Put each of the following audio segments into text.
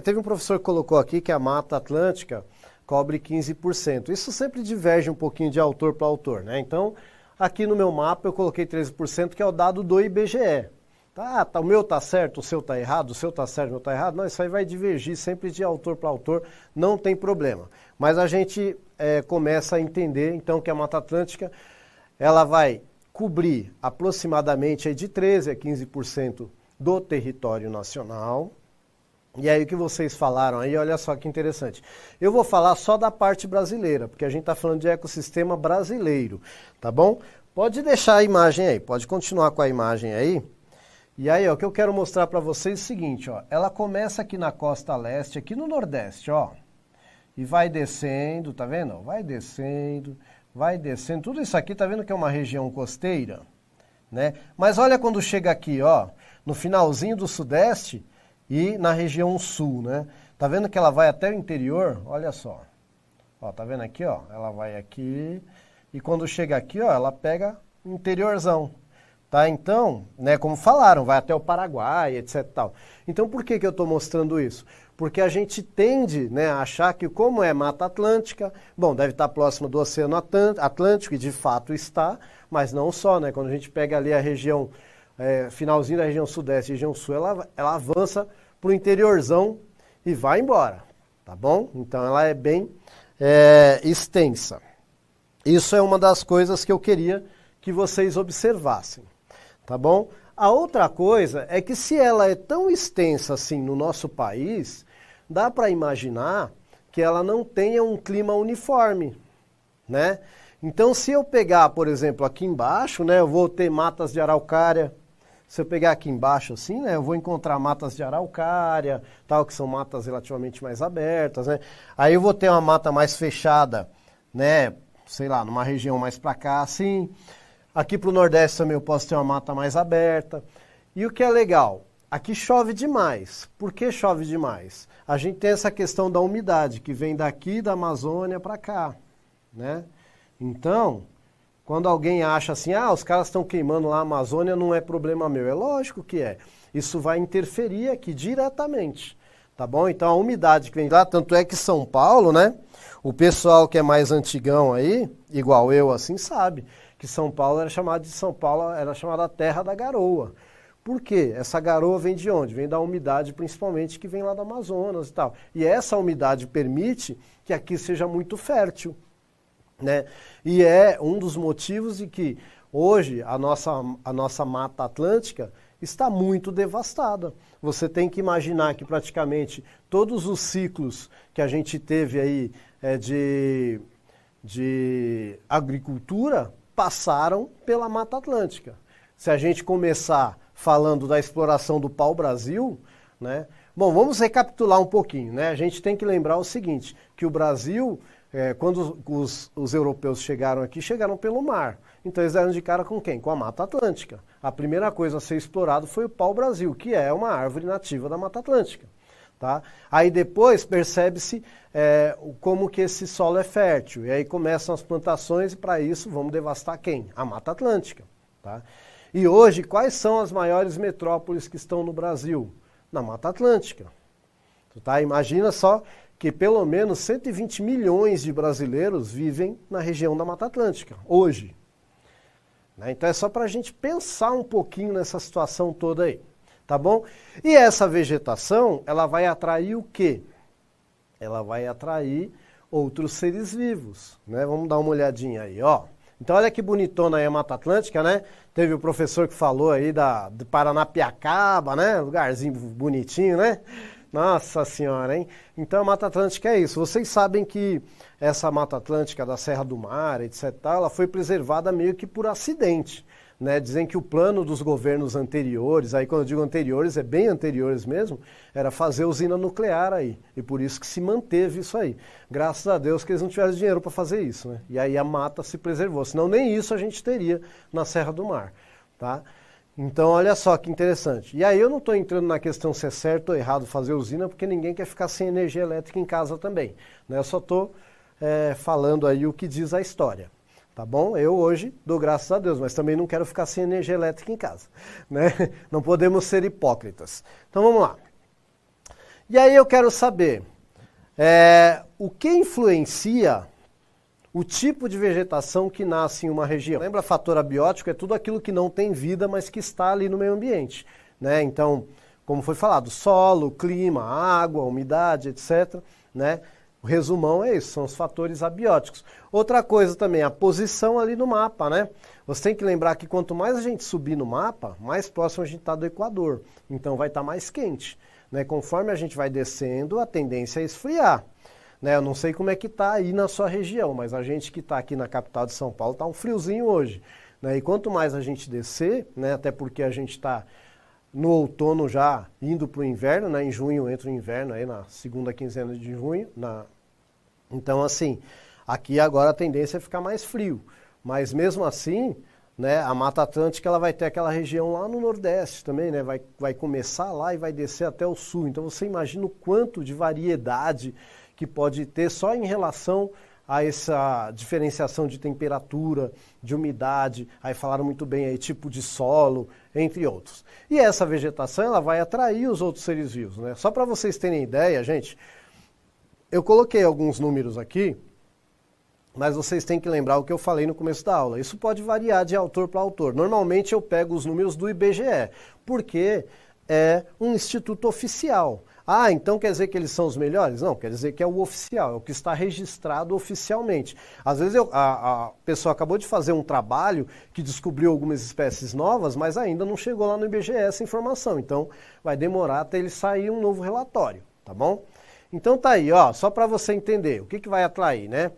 Teve um professor que colocou aqui que a Mata Atlântica cobre 15%. Isso sempre diverge um pouquinho de autor para autor, né? Então, aqui no meu mapa eu coloquei 13%, que é o dado do IBGE. O meu tá certo, o seu tá errado, o seu tá certo, o meu tá errado. Não, isso aí vai divergir sempre de autor para autor, não tem problema. Mas a gente começa a entender, então, que a Mata Atlântica, ela vai cobrir aproximadamente aí de 13% a 15% do território nacional. E aí o que vocês falaram aí, olha só que interessante. Eu vou falar só da parte brasileira, porque a gente está falando de ecossistema brasileiro, tá bom? Pode deixar a imagem aí, pode continuar com a imagem aí. E aí, ó, o que eu quero mostrar para vocês é o seguinte, ó. Ela começa aqui na costa leste, aqui no nordeste, ó. E vai descendo, tá vendo? Vai descendo, vai descendo. Tudo isso aqui, tá vendo que é uma região costeira, né? Mas olha quando chega aqui, ó, no finalzinho do sudeste e na região sul, né? Tá vendo que ela vai até o interior? Olha só. Ó, tá vendo aqui, ó? Ela vai aqui e quando chega aqui, ó, ela pega o interiorzão. Tá? Então, né, como falaram, vai até o Paraguai, etc e tal. Então, por que eu estou mostrando isso? Porque a gente tende, né, a achar que como é Mata Atlântica, bom, deve estar próximo do Oceano Atlântico, e de fato está, mas não só, né? Quando a gente pega ali a região, finalzinho da região sudeste e região sul, ela avança para o interiorzão e vai embora, tá bom? Então, ela é bem extensa. Isso é uma das coisas que eu queria que vocês observassem. Tá bom? A outra coisa é que se ela é tão extensa assim no nosso país, dá para imaginar que ela não tenha um clima uniforme, né? Então, se eu pegar, por exemplo, aqui embaixo, né, eu vou ter matas de araucária. Se eu pegar aqui embaixo assim, né, eu vou encontrar matas de araucária, tal, que são matas relativamente mais abertas, né? Aí eu vou ter uma mata mais fechada, né, sei lá, numa região mais para cá, assim. Aqui para o Nordeste também eu posso ter uma mata mais aberta. E o que é legal, aqui chove demais. Por que chove demais? A gente tem essa questão da umidade, que vem daqui da Amazônia para cá, né? Então, quando alguém acha assim, os caras estão queimando lá a Amazônia, não é problema meu. É lógico que é. Isso vai interferir aqui diretamente, tá bom? Então a umidade que vem lá, tanto é que São Paulo, né? O pessoal que é mais antigão aí, igual eu assim, sabe que São Paulo era chamada a terra da garoa. Por quê? Essa garoa vem de onde? Vem da umidade principalmente que vem lá do Amazonas e tal. E essa umidade permite que aqui seja muito fértil, né? E é um dos motivos de que hoje a nossa Mata Atlântica está muito devastada. Você tem que imaginar que praticamente todos os ciclos que a gente teve aí de agricultura passaram pela Mata Atlântica. Se a gente começar falando da exploração do pau-brasil, né? Bom, vamos recapitular um pouquinho, né? A gente tem que lembrar o seguinte, que o Brasil, quando os europeus chegaram aqui, chegaram pelo mar. Então eles deram de cara com quem? Com a Mata Atlântica. A primeira coisa a ser explorado foi o pau-brasil, que é uma árvore nativa da Mata Atlântica. Tá? Aí depois percebe-se como que esse solo é fértil, e aí começam as plantações e para isso vamos devastar quem? A Mata Atlântica. Tá? E hoje, quais são as maiores metrópoles que estão no Brasil? Na Mata Atlântica. Tá? Imagina só que pelo menos 120 milhões de brasileiros vivem na região da Mata Atlântica, hoje. Né? Então é só para a gente pensar um pouquinho nessa situação toda aí. Tá bom? E essa vegetação, ela vai atrair o quê? Ela vai atrair outros seres vivos, né? Vamos dar uma olhadinha aí, ó. Então olha que bonitona aí a Mata Atlântica, né? Teve o professor que falou aí de Paranapiacaba, né? Lugarzinho bonitinho, né? Nossa Senhora, hein? Então a Mata Atlântica é isso. Vocês sabem que essa Mata Atlântica da Serra do Mar, etc., ela foi preservada meio que por acidente. Né, dizem que o plano dos governos anteriores, aí quando eu digo anteriores, é bem anteriores mesmo, era fazer usina nuclear aí. E por isso que se manteve isso aí. Graças a Deus que eles não tiveram dinheiro para fazer isso, né? E aí a mata se preservou. Senão nem isso a gente teria na Serra do Mar. Tá? Então olha só que interessante. E aí eu não estou entrando na questão se é certo ou errado fazer usina, porque ninguém quer ficar sem energia elétrica em casa também. Né? Eu só estou falando aí o que diz a história. Tá bom? Eu hoje dou graças a Deus, mas também não quero ficar sem energia elétrica em casa, né? Não podemos ser hipócritas. Então vamos lá. E aí eu quero saber, o que influencia o tipo de vegetação que nasce em uma região? Lembra, fator abiótico é tudo aquilo que não tem vida, mas que está ali no meio ambiente, né? Então, como foi falado, solo, clima, água, umidade, etc., né? O resumão é isso, são os fatores abióticos. Outra coisa também, a posição ali no mapa, né? Você tem que lembrar que quanto mais a gente subir no mapa, mais próximo a gente está do Equador. Então vai estar mais quente, né? Conforme a gente vai descendo, a tendência é esfriar, né? Eu não sei como é que está aí na sua região, mas a gente que está aqui na capital de São Paulo está um friozinho hoje, né? E quanto mais a gente descer, né? Até porque a gente está no outono já indo para o inverno, né? Em junho entra o inverno, aí na segunda quinzena de junho. Então, assim, aqui agora a tendência é ficar mais frio. Mas mesmo assim, né, a Mata Atlântica ela vai ter aquela região lá no Nordeste também, né? Vai começar lá e vai descer até o Sul. Então você imagina o quanto de variedade que pode ter só em relação a essa diferenciação de temperatura, de umidade, aí falaram muito bem aí, tipo de solo, entre outros. E essa vegetação ela vai atrair os outros seres vivos, né? Só para vocês terem ideia, gente, eu coloquei alguns números aqui, mas vocês têm que lembrar o que eu falei no começo da aula. Isso pode variar de autor para autor. Normalmente eu pego os números do IBGE, porque é um instituto oficial. Ah, então quer dizer que eles são os melhores? Não, quer dizer que é o oficial, é o que está registrado oficialmente. Às vezes a pessoa acabou de fazer um trabalho que descobriu algumas espécies novas, mas ainda não chegou lá no IBGE essa informação. Então vai demorar até ele sair um novo relatório, tá bom? Então tá aí, ó, só para você entender o que vai atrair, né?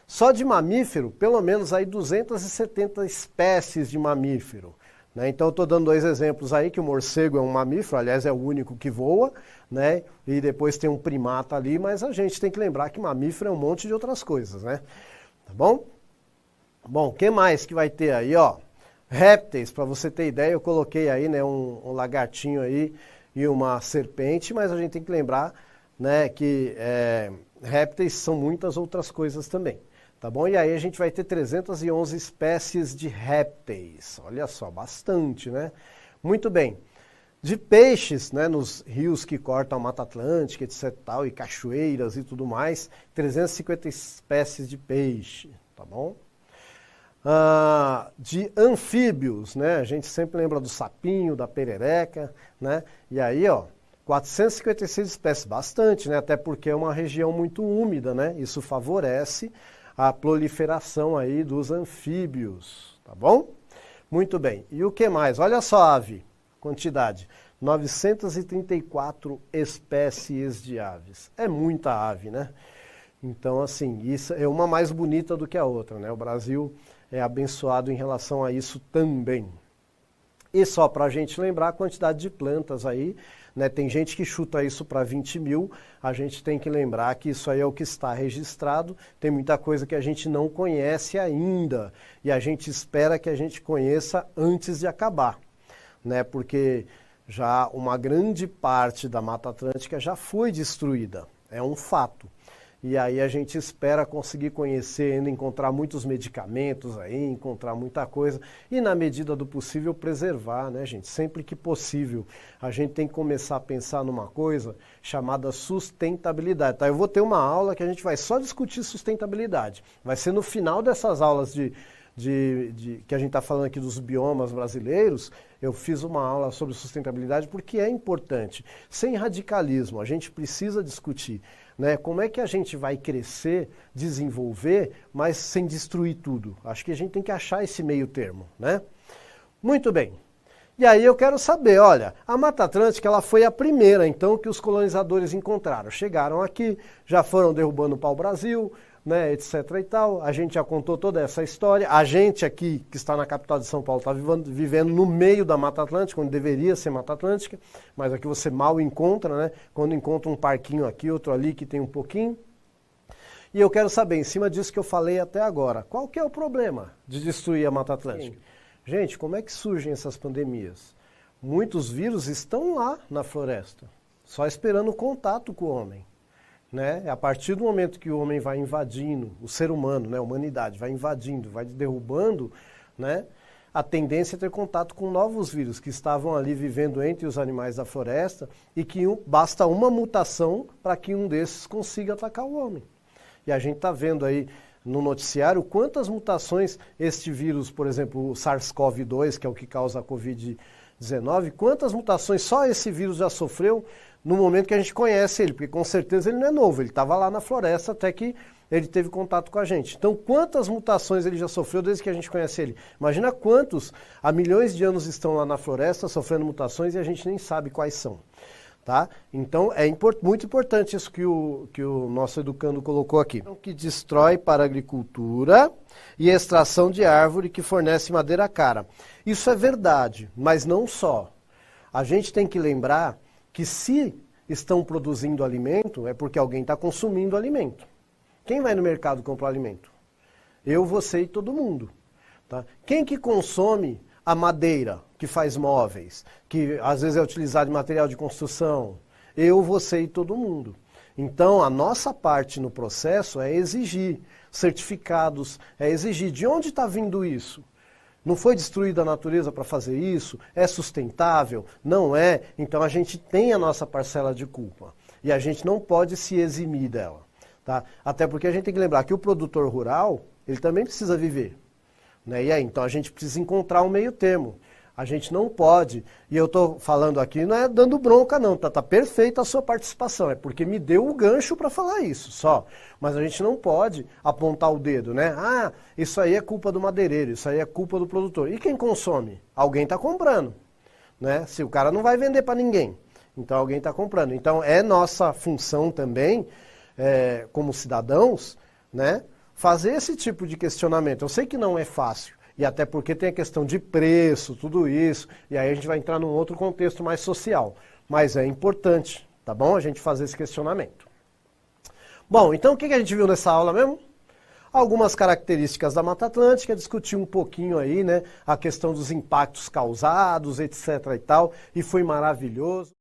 Só de mamífero, pelo menos aí 270 espécies de mamífero. Né? Então eu estou dando dois exemplos aí, que o morcego é um mamífero, aliás é o único que voa, né? E depois tem um primata ali, mas a gente tem que lembrar que mamífero é um monte de outras coisas, né? Tá bom? Bom, o que mais que vai ter aí, ó? Répteis, para você ter ideia, eu coloquei aí, né, um lagartinho aí e uma serpente, mas a gente tem que lembrar, né, que répteis são muitas outras coisas também, tá bom? E aí a gente vai ter 311 espécies de répteis, olha só, bastante, né? Muito bem. De peixes, né, nos rios que cortam a Mata Atlântica, etc, tal, e cachoeiras e tudo mais, 350 espécies de peixe, tá bom? De anfíbios, né, a gente sempre lembra do sapinho, da perereca, né, e aí, ó, 456 espécies, bastante, né? Até porque é uma região muito úmida, né? Isso favorece a proliferação aí dos anfíbios, tá bom? Muito bem. E o que mais? Olha só a ave, quantidade. 934 espécies de aves. É muita ave, né? Então, assim, isso é uma mais bonita do que a outra, né? O Brasil é abençoado em relação a isso também. E só para a gente lembrar a quantidade de plantas aí, né? Tem gente que chuta isso para 20 mil, a gente tem que lembrar que isso aí é o que está registrado, tem muita coisa que a gente não conhece ainda, e a gente espera que a gente conheça antes de acabar, né? Porque já uma grande parte da Mata Atlântica já foi destruída, é um fato. E aí a gente espera conseguir conhecer, ainda encontrar muitos medicamentos aí, encontrar muita coisa e na medida do possível preservar, né, gente? Sempre que possível. A gente tem que começar a pensar numa coisa chamada sustentabilidade, tá? Eu vou ter uma aula que a gente vai só discutir sustentabilidade. Vai ser no final dessas aulas que a gente está falando aqui dos biomas brasileiros, eu fiz uma aula sobre sustentabilidade porque é importante. Sem radicalismo, a gente precisa discutir, né, como é que a gente vai crescer, desenvolver, mas sem destruir tudo. Acho que a gente tem que achar esse meio termo, né? Muito bem. E aí eu quero saber, olha, a Mata Atlântica ela foi a primeira, então, que os colonizadores encontraram. Chegaram aqui, já foram derrubando o pau-brasil, né, etc e tal. A gente já contou toda essa história. A gente aqui, que está na capital de São Paulo, está vivendo no meio da Mata Atlântica, onde deveria ser Mata Atlântica, mas aqui você mal encontra, né? Quando encontra um parquinho aqui, outro ali, que tem um pouquinho. E eu quero saber, em cima disso que eu falei até agora, qual que é o problema de destruir a Mata Atlântica? Sim. Gente, como é que surgem essas pandemias? Muitos vírus estão lá na floresta, só esperando contato com o homem. Né? A partir do momento que o homem vai invadindo, o ser humano, né, a humanidade, vai invadindo, vai derrubando, né, a tendência é ter contato com novos vírus que estavam ali vivendo entre os animais da floresta e que basta uma mutação para que um desses consiga atacar o homem. E a gente está vendo aí no noticiário quantas mutações este vírus, por exemplo, o SARS-CoV-2, que é o que causa a Covid-19, quantas mutações só esse vírus já sofreu no momento que a gente conhece ele, porque com certeza ele não é novo, ele estava lá na floresta até que ele teve contato com a gente. Então, quantas mutações ele já sofreu desde que a gente conhece ele? Imagina quantos há milhões de anos estão lá na floresta sofrendo mutações e a gente nem sabe quais são. Tá? Então, é muito importante isso que o nosso educando colocou aqui. Que destrói para a agricultura e a extração de árvore que fornece madeira cara. Isso é verdade, mas não só. A gente tem que lembrar que se estão produzindo alimento, é porque alguém está consumindo alimento. Quem vai no mercado comprar alimento? Eu, você e todo mundo. Tá? Quem que consome a madeira que faz móveis, que às vezes é utilizado em material de construção? Eu, você e todo mundo. Então, a nossa parte no processo é exigir certificados, é exigir de onde está vindo isso. Não foi destruída a natureza para fazer isso? É sustentável? Não é? Então a gente tem a nossa parcela de culpa. E a gente não pode se eximir dela. Tá? Até porque a gente tem que lembrar que o produtor rural, ele também precisa viver. Né? E aí, então a gente precisa encontrar um meio termo. A gente não pode, e eu estou falando aqui, não é dando bronca não, tá perfeita a sua participação, é porque me deu o gancho para falar isso, só. Mas a gente não pode apontar o dedo, né? Ah, isso aí é culpa do madeireiro, isso aí é culpa do produtor. E quem consome? Alguém está comprando, né? Se o cara não vai vender para ninguém, então alguém está comprando. Então é nossa função também, como cidadãos, né, fazer esse tipo de questionamento. Eu sei que não é fácil. E até porque tem a questão de preço, tudo isso, e aí a gente vai entrar num outro contexto mais social. Mas é importante, tá bom? A gente fazer esse questionamento. Bom, então o que a gente viu nessa aula mesmo? Algumas características da Mata Atlântica, discutir um pouquinho aí, né, a questão dos impactos causados, etc. e tal, e foi maravilhoso.